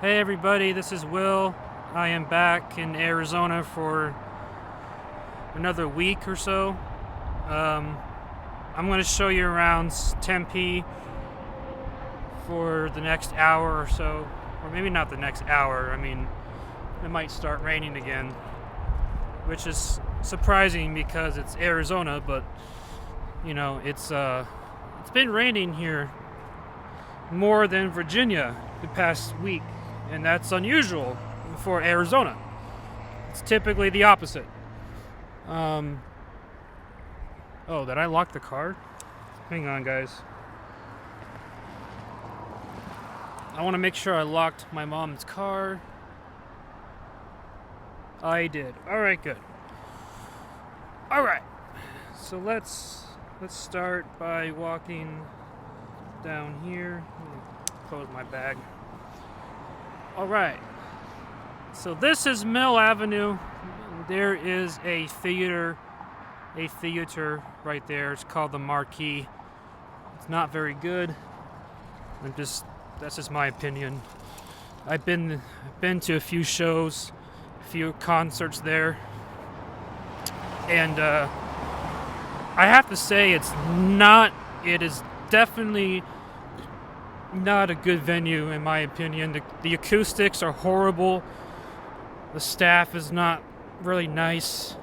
Hey everybody, this is Will. I am back in Arizona for another week or so. I'm going to show you around Tempe for the next hour or so. Or maybe not the next hour. I mean, it might start raining again, which is surprising because it's Arizona, but you know, it's been raining here more than Virginia the past week, and that's unusual for Arizona. It's typically the opposite. Oh, did I lock the car? Hang on, guys. I want to make sure I locked my mom's car. I did. All right, good. All right. So let's start by walking down here. Let me close my bag. All right. So this is Mill Avenue. There is a theater right there. It's called the Marquee. It's not very good. That's just my opinion. I've been to a few shows, a few concerts there, and I have to say it is definitely not a good venue in my opinion. The acoustics are horrible. The staff is not really nice.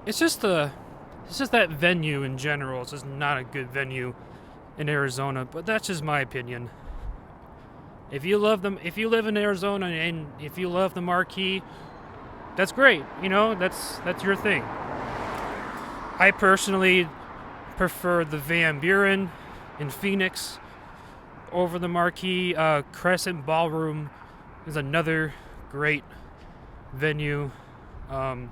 It's just that venue in general. It's just not a good venue in Arizona, but that's just my opinion. If you live in Arizona and if you love the Marquee, that's great. You know, that's your thing. I personally prefer the Van Buren in Phoenix over the Marquee. Crescent Ballroom is another great venue to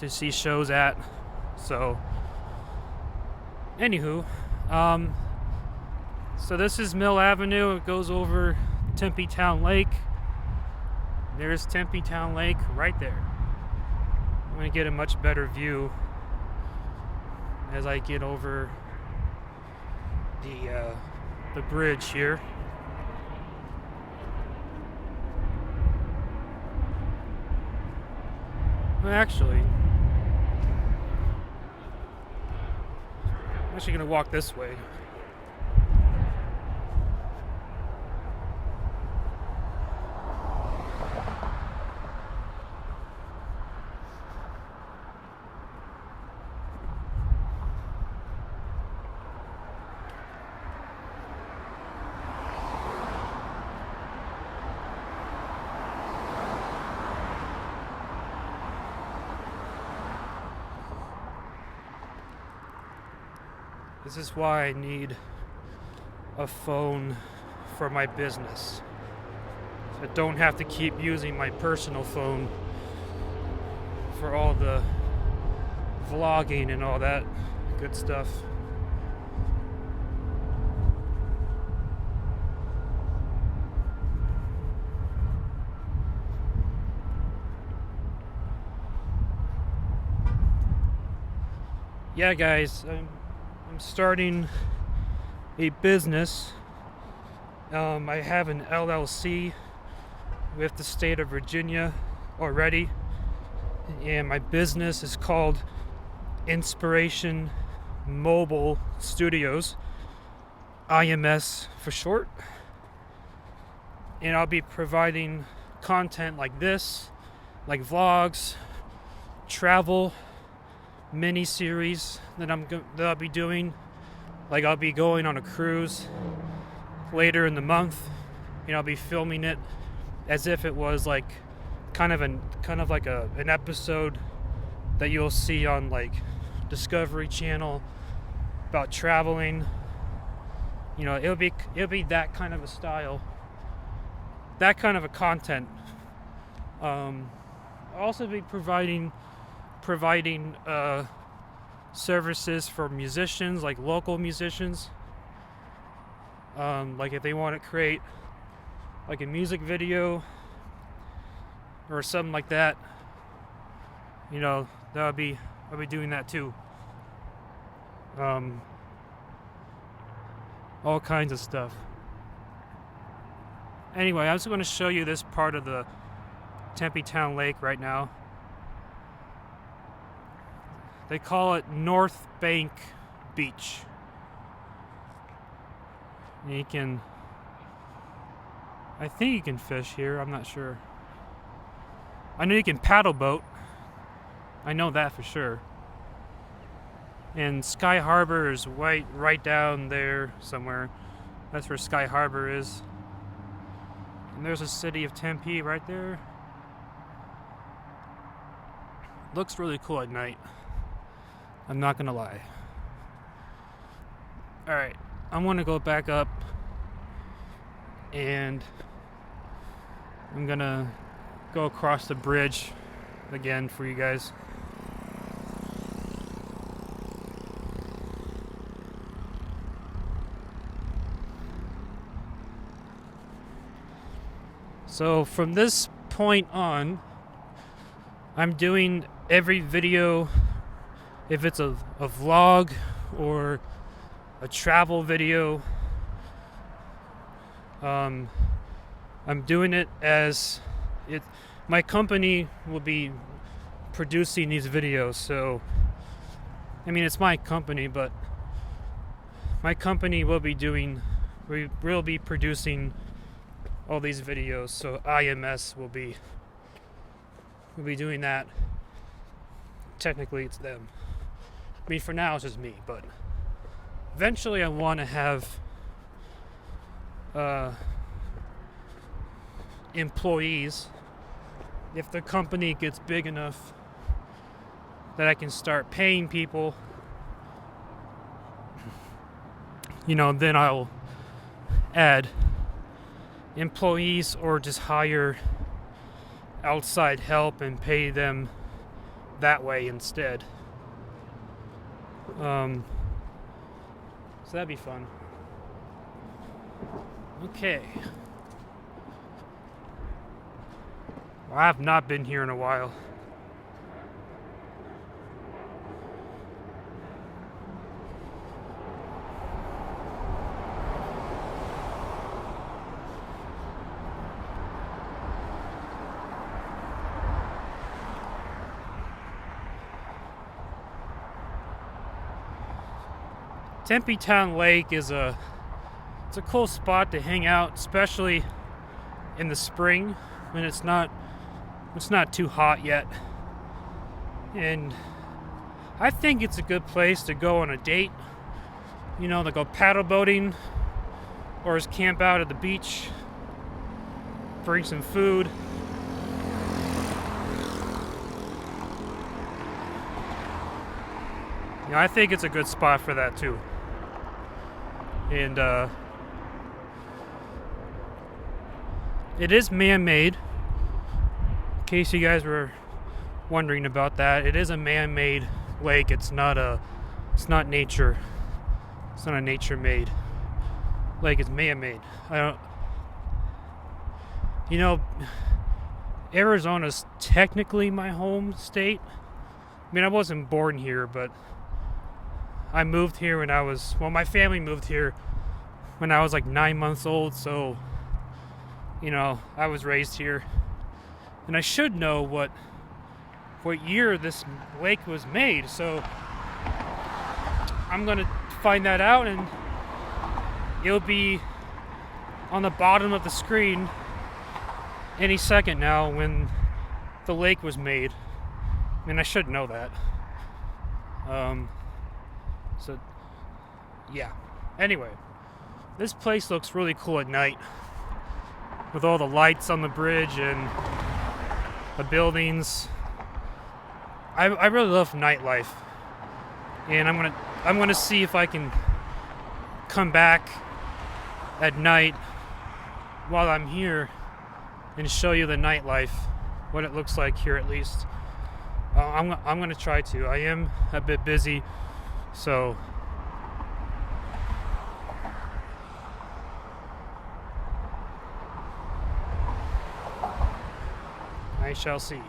see shows at. So, anywho, so this is Mill Avenue. It goes over Tempe Town Lake. There's Tempe Town Lake right there. I'm going to get a much better view as I get over the bridge here. Well, actually, I'm actually going to walk this way. This is why I need a phone for my business. I don't have to keep using my personal phone for all the vlogging and all that good stuff. Yeah, guys, I'm starting a business. I have an LLC with the state of Virginia already, and my business is called Inspiration Mobile Studios, IMS for short. And I'll be providing content like this, like vlogs, travel, mini-series that I'll be doing. Like, I'll be going on a cruise later in the month, and I'll be filming it as if it was like kind of like an episode that you'll see on like Discovery Channel about traveling. You know, it'll be that kind of a style, that kind of a content. I'll also be providing services for musicians, like local musicians. Like if they want to create like a music video or something like that, you know, I'll be doing that too. All kinds of stuff. Anyway, I was going to show you this part of the Tempe Town Lake right now. They call it North Bank Beach. And I think you can fish here, I'm not sure. I know you can paddle boat. I know that for sure. And Sky Harbor is right down there somewhere. That's where Sky Harbor is. And there's the city of Tempe right there. Looks really cool at night. I'm not gonna lie. Alright, I'm gonna go back up and I'm gonna go across the bridge again for you guys. So from this point on, I'm doing every video, if it's a vlog or a travel video, I'm doing it as my company will be producing these videos. So I mean, it's my company, but my company will be producing all these videos. So IMS will be doing that. Technically it's them. I mean, for now it's just me, but eventually I want to have employees if the company gets big enough that I can start paying people. Then I'll add employees or just hire outside help and pay them that way instead. So that'd be fun. Okay. Well, I have not been here in a while. Tempe Town Lake is a cool spot to hang out, especially in the spring when it's not too hot yet. And I think it's a good place to go on a date, to go paddle boating or just camp out at the beach, bring some food. I think it's a good spot for that too. And it is man-made, in case you guys were wondering about that. It is a man-made lake. It's not nature. It's not a nature-made lake. It's man-made. Arizona's technically my home state. I mean, I wasn't born here, but I moved here my family moved here when I was like 9 months old, so, I was raised here. And I should know what year this lake was made, so I'm gonna find that out, and it'll be on the bottom of the screen any second now when the lake was made. I mean, I should know that. So, yeah. Anyway, this place looks really cool at night with all the lights on the bridge and the buildings. I really love nightlife, and I'm gonna see if I can come back at night while I'm here and show you the nightlife, what it looks like here at least. I'm gonna try to. I am a bit busy, so I shall see.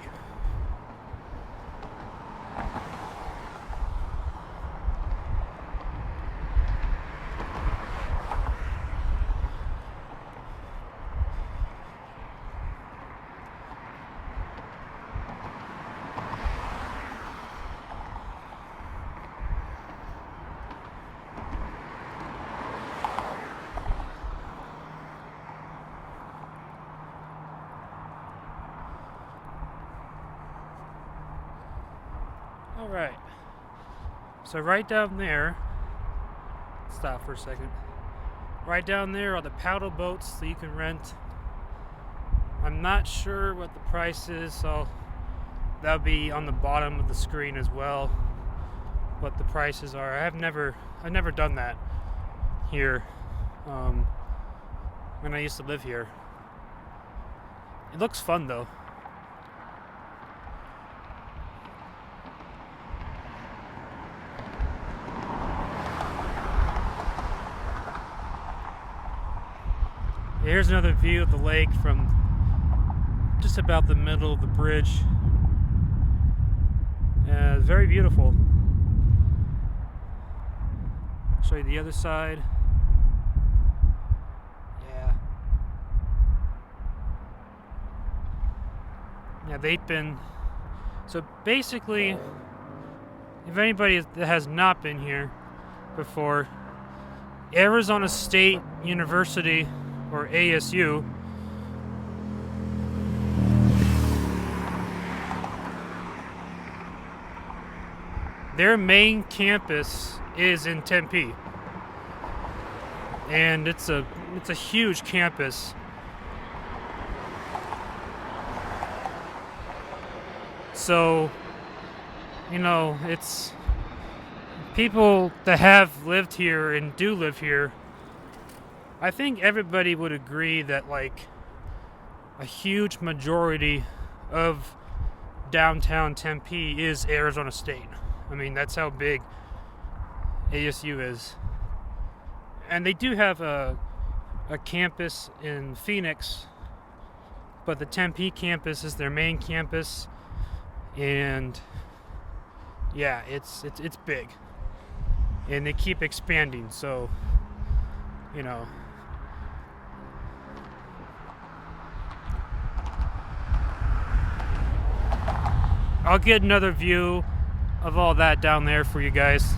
Alright. So right down there, stop for a second. Right down there are the paddle boats that you can rent. I'm not sure what the price is, so that'll be on the bottom of the screen as well. What the prices are. I've never done that here. When I used to live here. It looks fun though. Here's another view of the lake from just about the middle of the bridge. Very beautiful. Show you the other side. Yeah, they've been... So basically, if anybody that has not been here before, Arizona State University, or ASU, their main campus is in Tempe, and it's a huge campus. So, you know, it's people that have lived here and do live here. I think everybody would agree that, like, a huge majority of downtown Tempe is Arizona State. I mean, that's how big ASU is. And they do have a campus in Phoenix, but the Tempe campus is their main campus. And yeah, it's big. And they keep expanding, so, you know. I'll get another view of all that down there for you guys.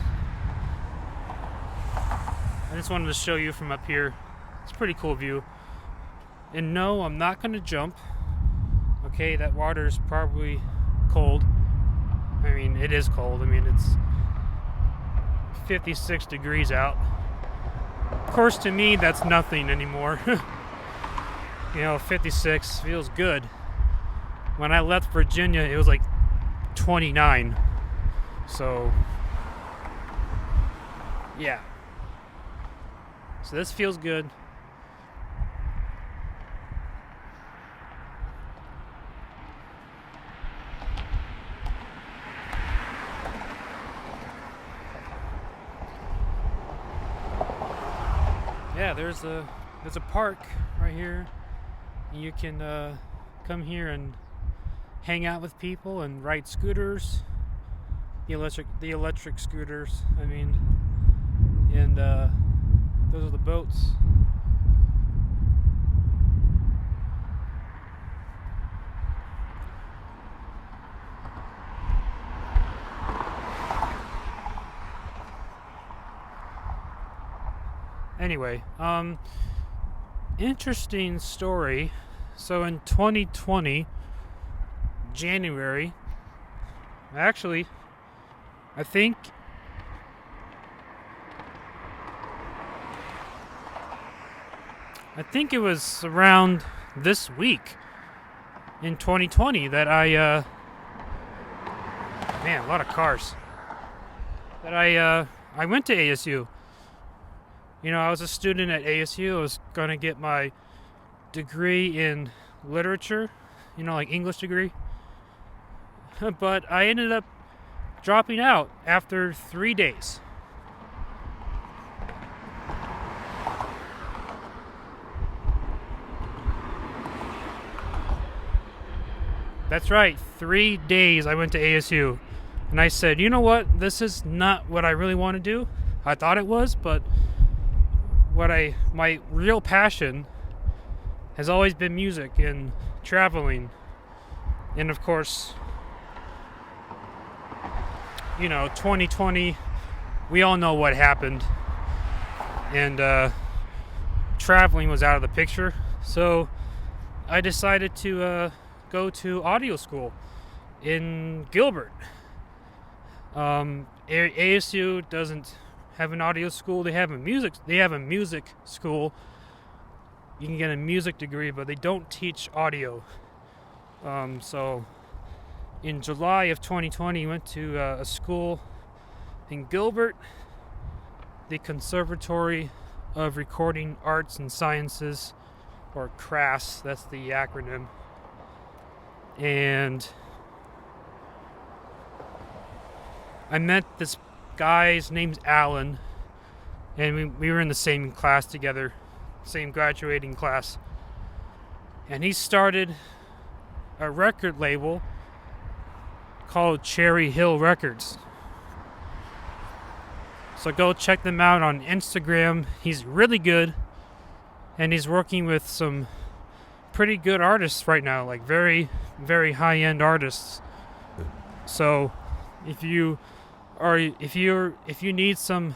I just wanted to show you from up here. It's a pretty cool view. And no, I'm not going to jump. Okay, that water is probably cold. I mean, it is cold. I mean, it's 56 degrees out. Of course, to me, that's nothing anymore. You know, 56 feels good. When I left Virginia, it was like 29. So, yeah. So this feels good. Yeah, there's a park right here. You can come here and hang out with people and ride scooters, the electric scooters. I mean, and those are the boats. Anyway, interesting story. So in 2020, January, actually, I think it was around this week in 2020 that man, a lot of cars, that I went to ASU. You know, I was a student at ASU. I was going to get my degree in literature, you know, like English degree. But I ended up dropping out after 3 days. That's right, 3 days I went to ASU. And I said, you know what? This is not what I really want to do. I thought it was, but my real passion has always been music and traveling. And of course, you know, 2020, we all know what happened. And traveling was out of the picture. So I decided to go to audio school in Gilbert. ASU doesn't have an audio school. They have a music. They have a music school. You can get a music degree, but they don't teach audio. So in July of 2020, went to a school in Gilbert, the Conservatory of Recording Arts and Sciences, or CRAS, that's the acronym. And I met this guy, his name's Alan, and we were in the same class together, same graduating class. And he started a record label called Cherry Hill Records. So go check them out on Instagram. He's really good, and he's working with some pretty good artists right now, like very, very high-end artists. So if you need some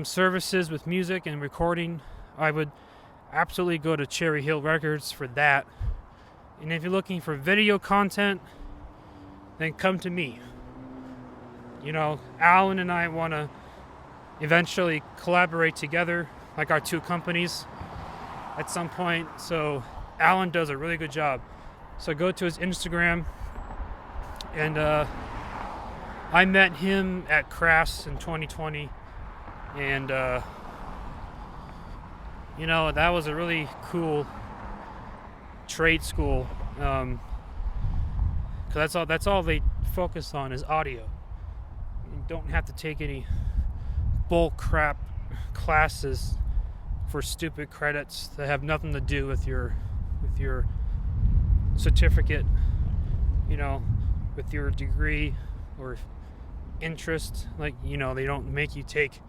services with music and recording, I would absolutely go to Cherry Hill Records for that. And if you're looking for video content, then come to me. You know, Alan and I want to eventually collaborate together, like our two companies, at some point. So Alan does a really good job. So go to his Instagram, and I met him at CRAS in 2020, and you know, that was a really cool trade school, because that's all they focus on is audio. You don't have to take any bull crap classes for stupid credits that have nothing to do with your certificate, you know, with your degree or interest. Like, you know, they don't make you take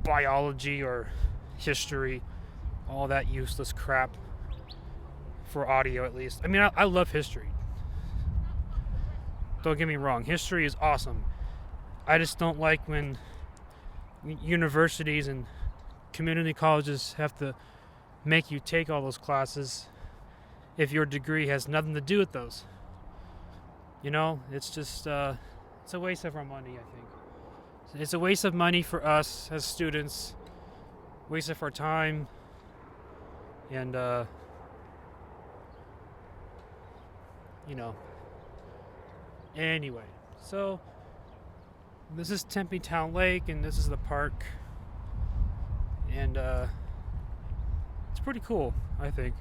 biology or history, all that useless crap, for audio at least. I mean, I love history. Don't get me wrong, history is awesome. I just don't like when universities and community colleges have to make you take all those classes if your degree has nothing to do with those. You know, it's just it's a waste of our money, I think. It's a waste of money for us as students, waste of our time, and you know. Anyway, so this is Tempe Town Lake, and this is the park, and it's pretty cool, I think.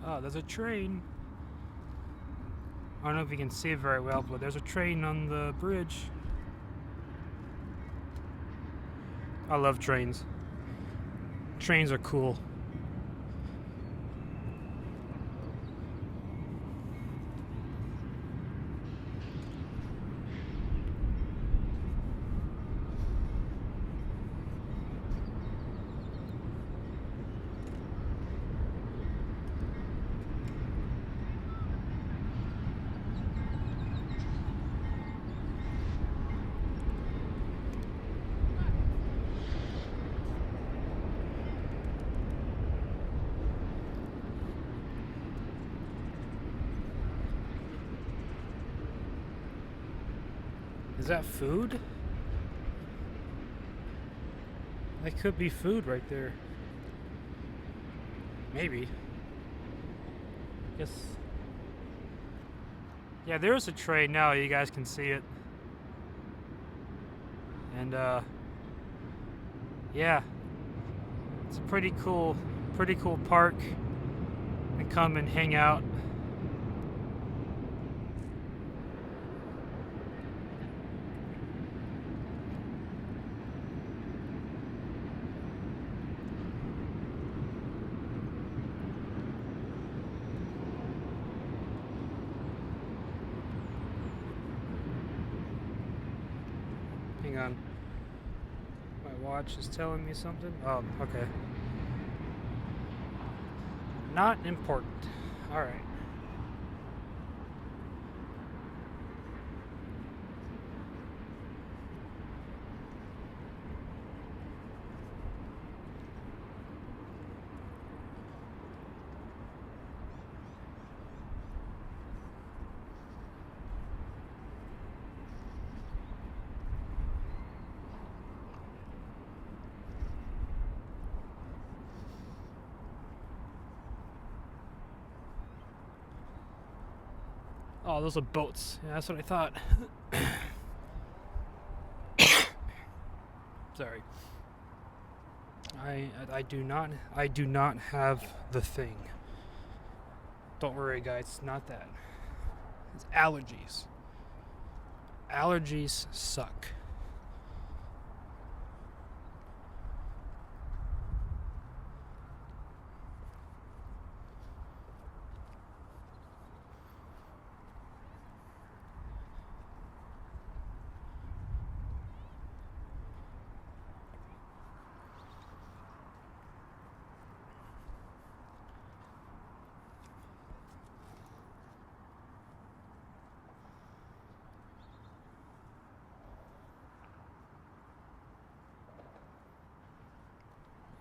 Oh, there's a train. I don't know if you can see it very well, but there's a train on the bridge. I love trains. Trains are cool. Is that food? That could be food right there. Maybe. Guess Yeah, there's a tray now. You guys can see it. And yeah, it's a pretty cool park. And come and hang out. Hang on. My watch is telling me something. Oh, okay. Not important. Alright. Oh, those are boats. Yeah, that's what I thought. Sorry. I do not have the thing. Don't worry, guys. It's not that. It's allergies. Allergies suck.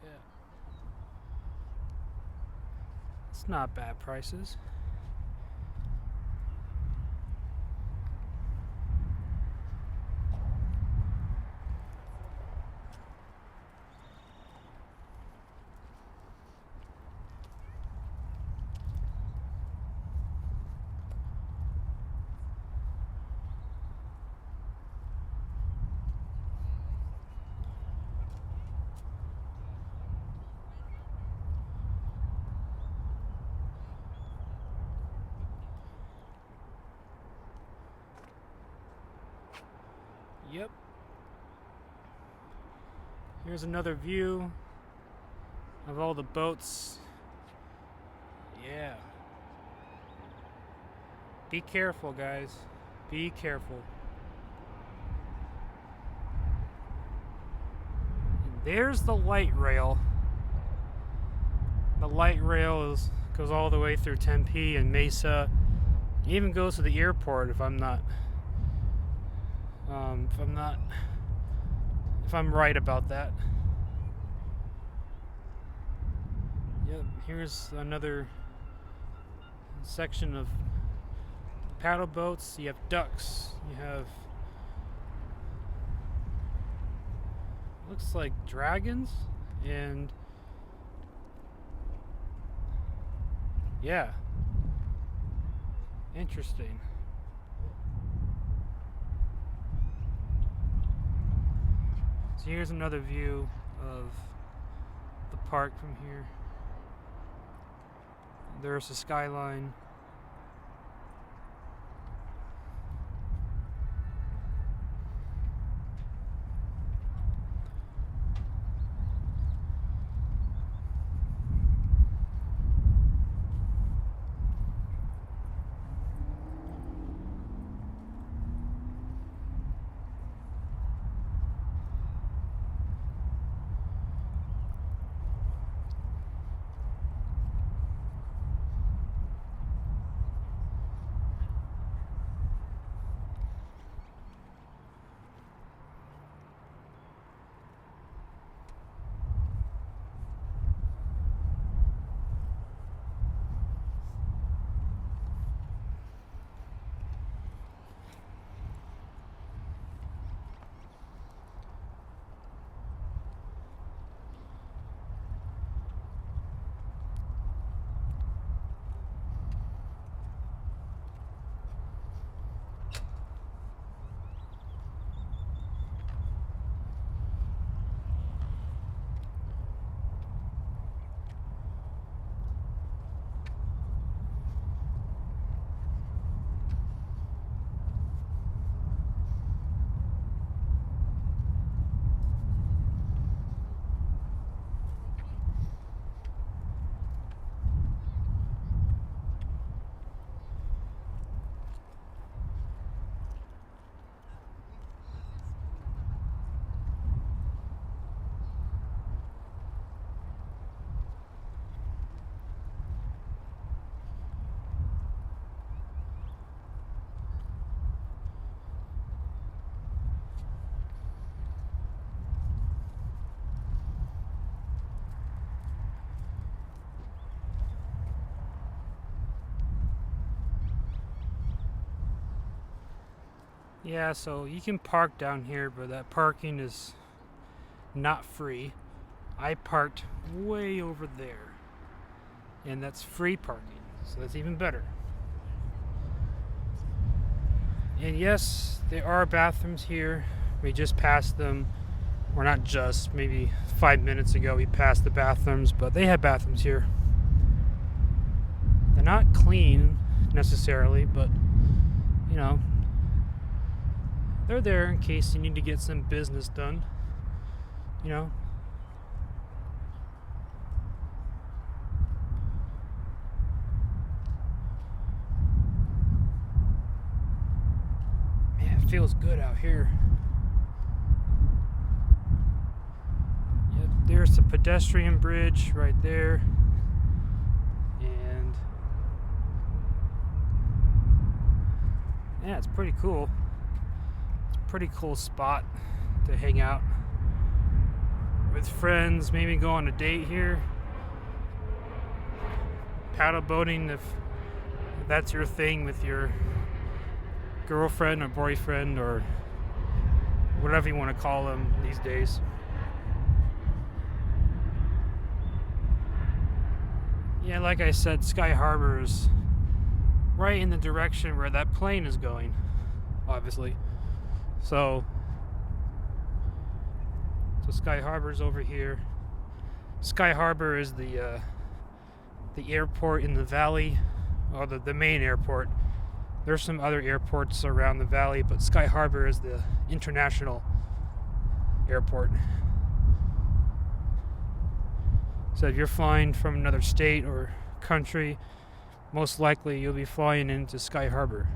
Yeah. It's not bad prices. Yep. Here's another view of all the boats. Yeah. Be careful, guys. Be careful. And there's the light rail. The light rail goes all the way through Tempe and Mesa. It even goes to the airport if I'm right about that. Yep, here's another section of paddle boats. You have ducks. You have, looks like dragons, and yeah, interesting. So here's another view of the park from here. There's the skyline. Yeah, so you can park down here, but that parking is not free. I parked way over there, and that's free parking, so that's even better. And yes, there are bathrooms here. We just passed them. Or not just, maybe 5 minutes ago we passed the bathrooms, but they have bathrooms here. They're not clean necessarily, but you know, they're there in case you need to get some business done. You know. Man, it feels good out here. Yep, there's a pedestrian bridge right there. And yeah, it's pretty cool. It's a pretty cool spot to hang out with friends, maybe go on a date here. Paddle boating if that's your thing with your girlfriend or boyfriend or whatever you want to call them these days. Yeah, like I said, Sky Harbor is right in the direction where that plane is going, obviously. So Sky Harbor is over here. Sky Harbor is the airport in the valley, or the main airport. There's some other airports around the valley, but Sky Harbor is the international airport. So if you're flying from another state or country, most likely you'll be flying into Sky Harbor.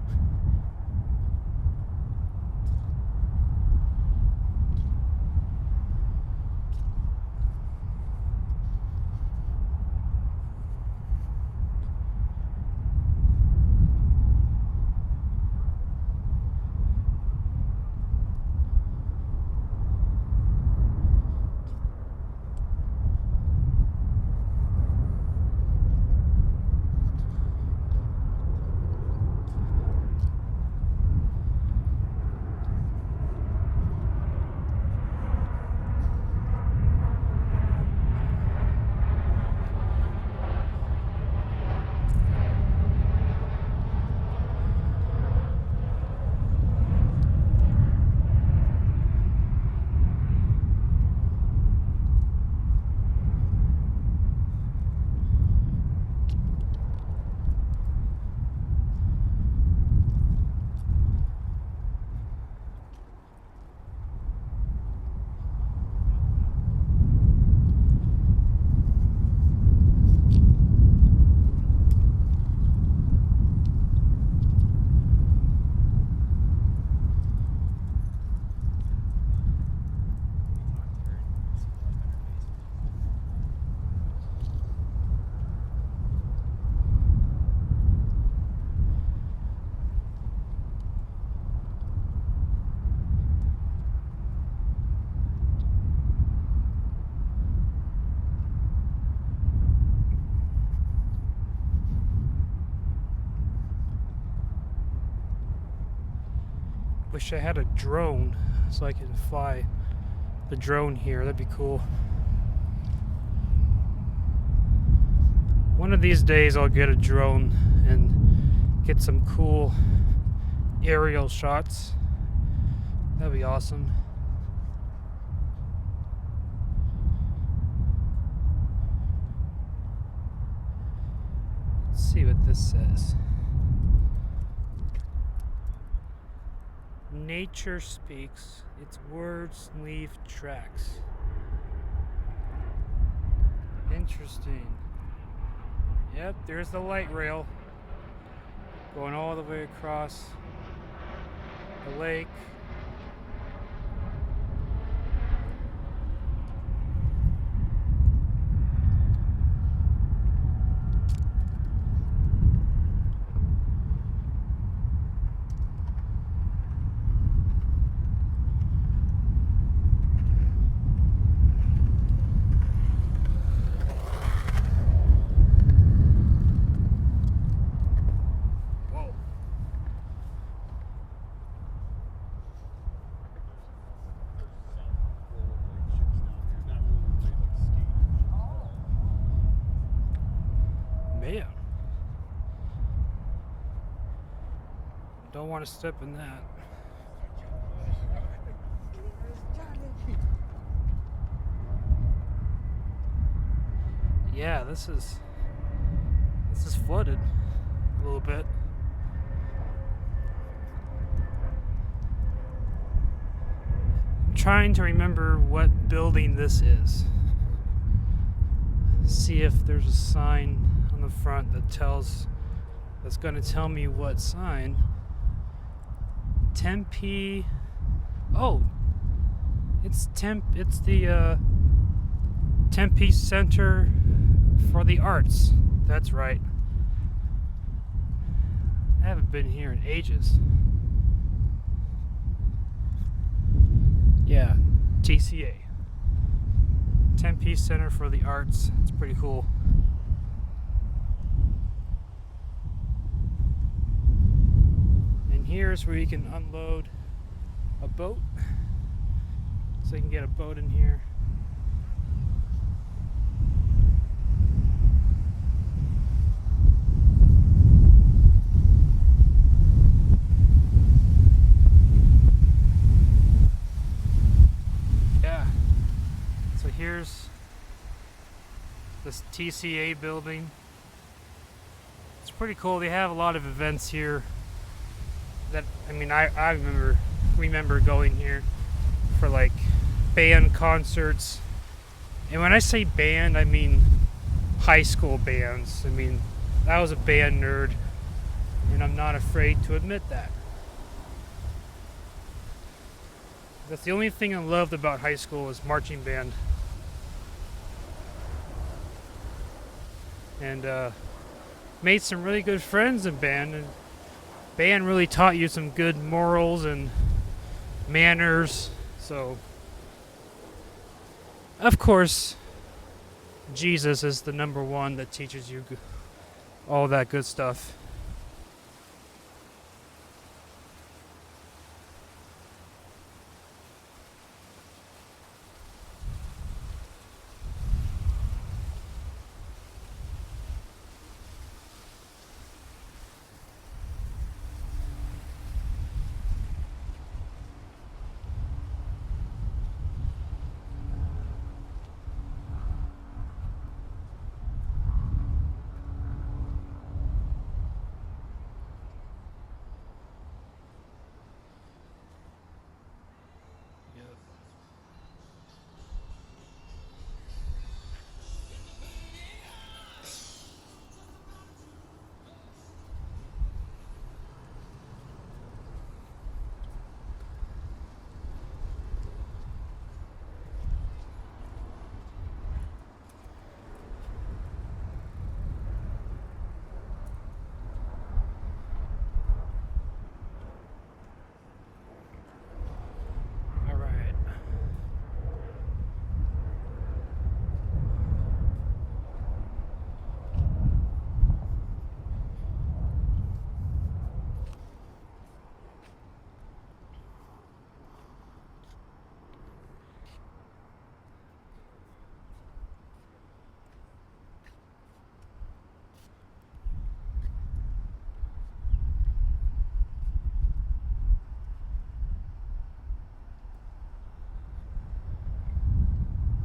Wish I had a drone so I could fly the drone here. That'd be cool. One of these days I'll get a drone and get some cool aerial shots. That'd be awesome. Let's see what this says. Nature speaks, its words leave tracks. Interesting. Yep, there's the light rail going all the way across the lake. Don't want to step in that. Yeah, this is flooded a little bit. I'm trying to remember what building this is. See if there's a sign on the front that's going to tell me what sign. Tempe. Oh, it's the Tempe Center for the Arts. That's right. I haven't been here in ages. Yeah, TCA. Tempe Center for the Arts. It's pretty cool. And here's where you can unload a boat. So you can get a boat in here. Here's this TCA building. It's pretty cool. They have a lot of events here. I remember going here for like band concerts. And when I say band, I mean high school bands. I was a band nerd, and I'm not afraid to admit that. That's the only thing I loved about high school was marching band. And made some really good friends in band, and band really taught you some good morals and manners. So, of course, Jesus is the number one that teaches you all that good stuff.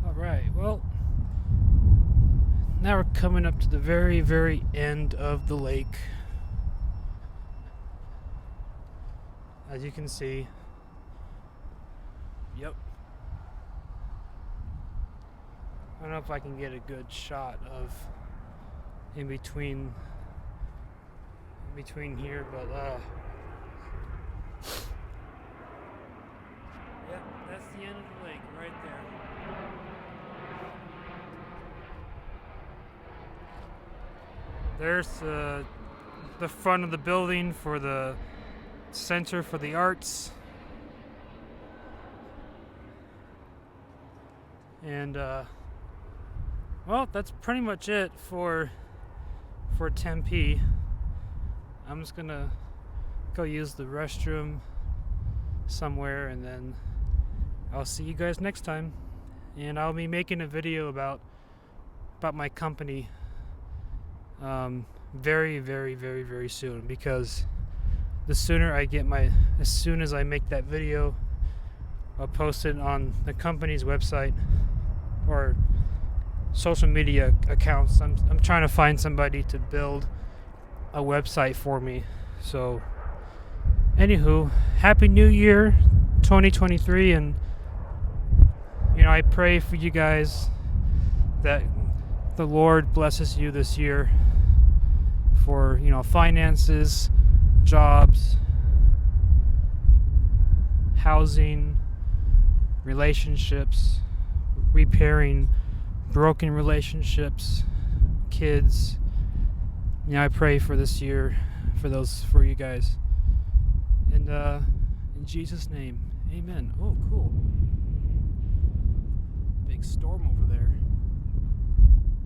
Alright, well, now we're coming up to the very, very end of the lake. As you can see. Yep. I don't know if I can get a good shot of in between here, but yeah, that's the end of the lake right there. There's the front of the building for the Center for the Arts. And well, that's pretty much it for Tempe. I'm just gonna go use the restroom somewhere, and then I'll see you guys next time. And I'll be making a video about my company very, very, very, very soon, because the sooner I get as soon as I make that video, I'll post it on the company's website or social media accounts. I'm trying to find somebody to build a website for me. So anywho, Happy New Year 2023, and I pray for you guys that the Lord blesses you this year for finances, jobs, housing, relationships, repairing broken relationships, kids. I pray for this year for you guys. And in Jesus' name, amen. Oh, cool. Big storm over there.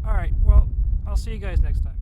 All right, well, I'll see you guys next time.